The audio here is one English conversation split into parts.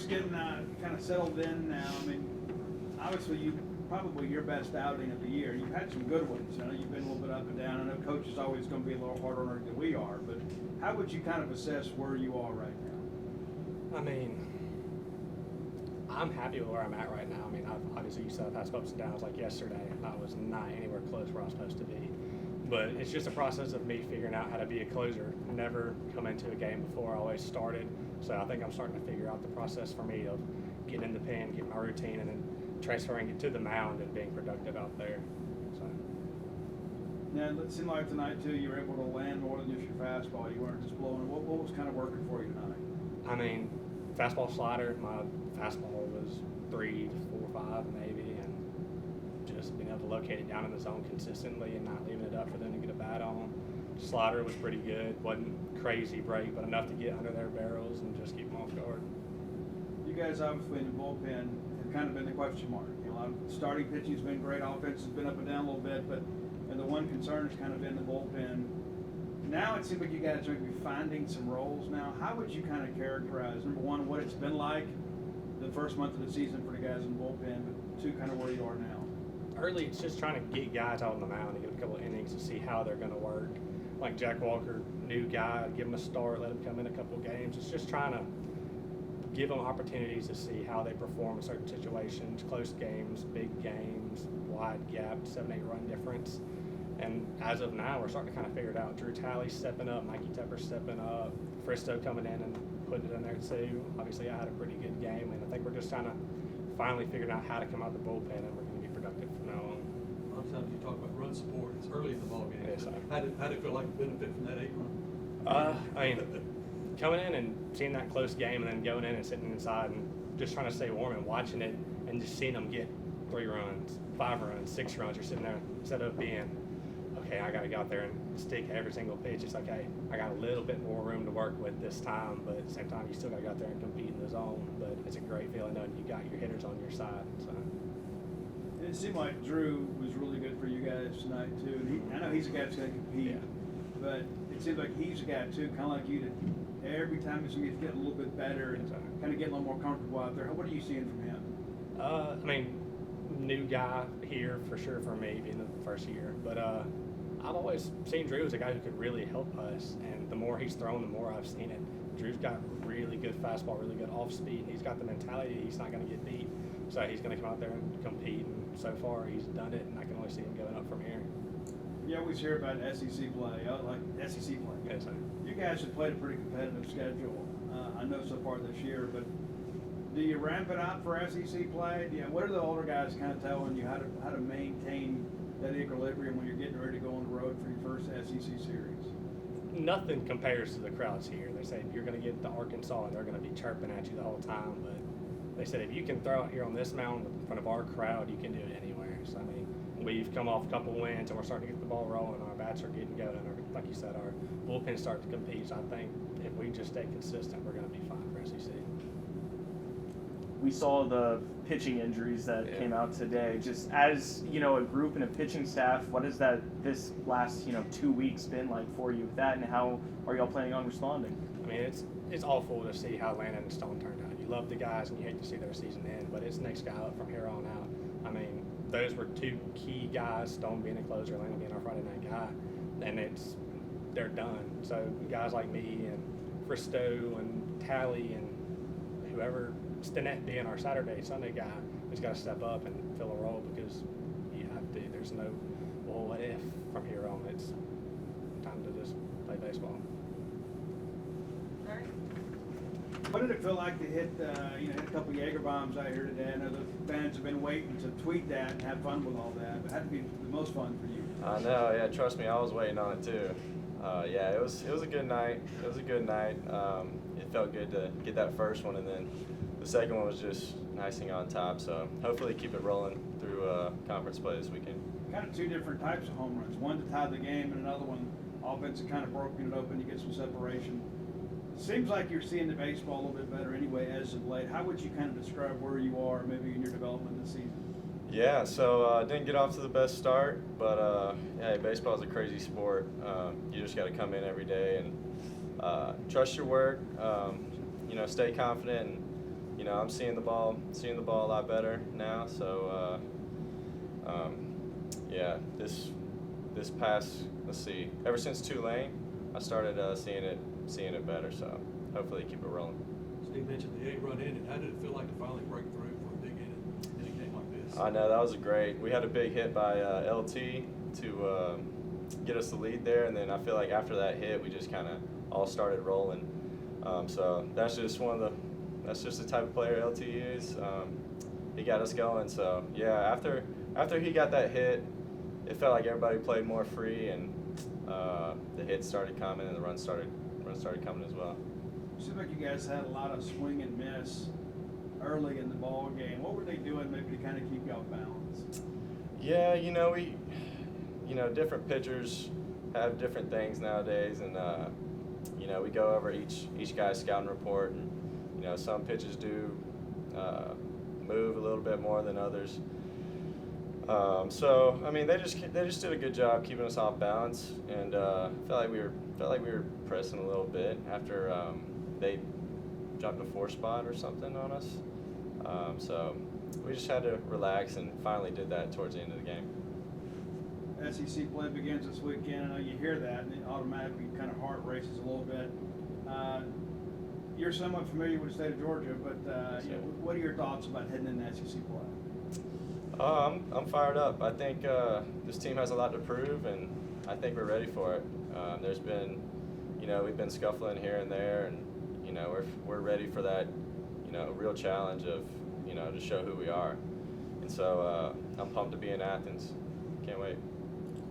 folks getting kind of settled in now, I mean, obviously you probably your best outing of the year. You've had some good ones. You know, you've been a little bit up and down. I know coach is always going to be a little harder on her than we are, but how would you kind of assess where you are right now? I mean, I'm happy with where I'm at right now. I mean, obviously you said I've had some ups and downs like yesterday, and I was not anywhere close where I was supposed to be. But it's just a process of me figuring out how to be a closer. Never come into a game before, always started. So I think I'm starting to figure out the process for me of getting in the pen, getting my routine, and then transferring it to the mound and being productive out there. So. Yeah, it seemed like tonight too you were able to land more than just your fastball. You weren't just blowing. What was kind of working for you tonight? I mean, fastball slider. My fastball was 3 to 4 5 maybe, and just being able to locate it down in the zone consistently and not leaving it up for them to get a bat on. Slider was pretty good. Wasn't crazy break, but enough to get under their barrels and just keep them off guard. You guys obviously in the bullpen have kind of been the question mark. You know, a lot of starting pitching has been great. Offense has been up and down a little bit, but the one concern has kind of been the bullpen. Now it seems like you guys are going to be finding some roles now. How would you kind of characterize, number one, what it's been like the first month of the season for the guys in the bullpen, but two, kind of where you are now? Early, it's just trying to get guys out on the mound and get a couple of innings to see how they're going to work. Like Jack Walker, new guy, give him a start, let him come in a couple of games. It's just trying to give them opportunities to see how they perform in certain situations, close games, big games, wide gap, 7-8 run difference. And as of now, we're starting to kind of figure it out. Drew Talley stepping up, Mikey Tepper stepping up, Fristow coming in and putting it in there too. Obviously, I had a pretty good game, and I think we're just trying to finally figure out how to come out the bullpen, and we're going to be productive from now on. A lot of times you talk about run support. It's early in the ballgame. Yes, sir. How did it feel like to benefit from that 8 run? I mean, coming in and seeing that close game, and then going in and sitting inside and just trying to stay warm and watching it, and just seeing them get 3 runs, 5 runs, 6 runs. You're sitting there instead of being, okay, I got to go out there and stick every single pitch. It's like, hey, I got a little bit more room to work with this time, but at the same time, you still got to go out there and compete in the zone. But it's a great feeling knowing you got your hitters on your side. So. And it seemed like Drew was really good for you guys tonight too. And I know he's a guy that's going to compete, but it seems like he's a guy too, kind of like you, that every time he's getting a little bit better and kind of getting a little more comfortable out there. What are you seeing from him? I mean, new guy here for sure for me, being the first year. But I've always seen Drew as a guy who could really help us, and the more he's thrown, the more I've seen it. Drew's got really good fastball, really good off speed. He's got the mentality he's not going to get beat, so he's going to come out there and compete. And so far, he's done it, and I can only see him going up from here. You always hear about SEC play, like SEC play. Yes, sir. You guys have played a pretty competitive schedule. I know so far this year, but do you ramp it up for SEC play? What are the older guys kind of telling you how to maintain that equilibrium when you're getting ready to go on the road for your first SEC series? Nothing compares to the crowds here. They say you're going to get to Arkansas and they're going to be chirping at you the whole time, but they said if you can throw it here on this mound in front of our crowd, you can do it anywhere. So, I mean, we've come off a couple wins and we're starting to get the ball rolling. Our bats are getting going. Like you said, our bullpen starting to compete. So I think if we just stay consistent, we're going to be fine for SEC. We saw the pitching injuries that came out today. Just as, a group and a pitching staff, what has this last, 2 weeks been like for you with that, and how are y'all planning on responding? I mean, it's awful to see how Landon and Stone turned out. You love the guys and you hate to see their season end, but it's next guy up from here on out. I mean, those were 2 key guys, Stone being a closer, Landon being our Friday night guy, and they're done. So guys like me and Fristow and Talley and whoever, Stinnett being our Saturday, Sunday guy, has got to step up and fill a role because you have to. There's no, well, what if from here on? It's time to just play baseball. All right. What did it feel like to hit a couple Yeager bombs out here today? I know the fans have been waiting to tweet that and have fun with all that, but it had to be the most fun for you. I know, yeah, trust me, I was waiting on it too. It was a good night. It was a good night. It felt good to get that first one, and then the second one was just icing on top. So hopefully keep it rolling through conference play this weekend. Kind of 2 different types of home runs. One to tie the game, and another one offense kind of broken it open. You get some separation. Seems like you're seeing the baseball a little bit better anyway as of late. How would you kind of describe where you are maybe in your development this season? Yeah, so didn't get off to the best start, but baseball is a crazy sport. You just got to come in every day and trust your work. Stay confident, and I'm seeing the ball a lot better now. So yeah, this past, let's see, ever since Tulane, I started seeing it better. So hopefully keep it rolling. Steve mentioned the 8-run inning. How did it feel like to finally break through for a big inning in a game like this? I know, that was great. We had a big hit by LT to get us the lead there, and then I feel like after that hit, we just kind of all started rolling. So that's just the type of player LT is. He got us going. So yeah, after he got that hit, it felt like everybody played more free, and the hits started coming, and the runs started coming as well. Seems like you guys had a lot of swing and miss early in the ball game. What were they doing maybe to kind of keep y'all balanced? Yeah, different pitchers have different things nowadays, and we go over each guy's scouting report, and some pitches do move a little bit more than others. So I mean, they just did a good job keeping us off balance, and felt like we were pressing a little bit after they dropped a 4 spot or something on us. So we just had to relax, and finally did that towards the end of the game. SEC play begins this weekend. I know you hear that, and it automatically kind of heart races a little bit. You're somewhat familiar with the state of Georgia, but what are your thoughts about heading into SEC play? I'm fired up. I think this team has a lot to prove, and I think we're ready for it. There's been, we've been scuffling here and there, and we're ready for that, real challenge of, to show who we are. And so I'm pumped to be in Athens. Can't wait.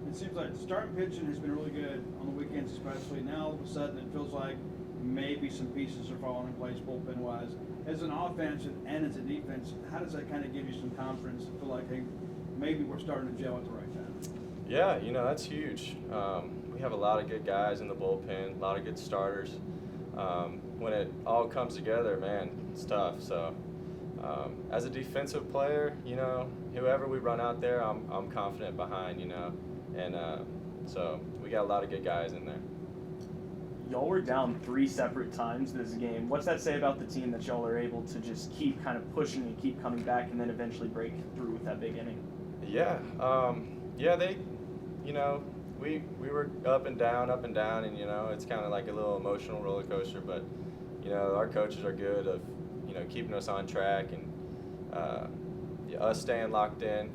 It seems like starting pitching has been really good on the weekends, especially. Now all of a sudden it feels like maybe some pieces are falling in place bullpen wise. As an offense and as a defense, how does that kind of give you some confidence to feel like, hey, maybe we're starting to gel at the right time? Yeah, that's huge. We have a lot of good guys in the bullpen, a lot of good starters. When it all comes together, man, it's tough. So as a defensive player, whoever we run out there, I'm confident behind, and so we got a lot of good guys in there. Y'all were down 3 separate times this game. What's that say about the team that y'all are able to just keep kind of pushing and keep coming back and then eventually break through with that big inning? Yeah, they, we were up and down, and it's kind of like a little emotional roller coaster. But our coaches are good of keeping us on track, and us staying locked in.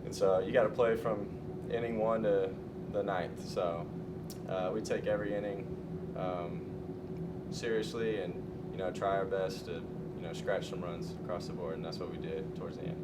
And so you got to play from inning 1 to the 9th. So we take every inning seriously, and try our best to scratch some runs across the board, and that's what we did towards the end.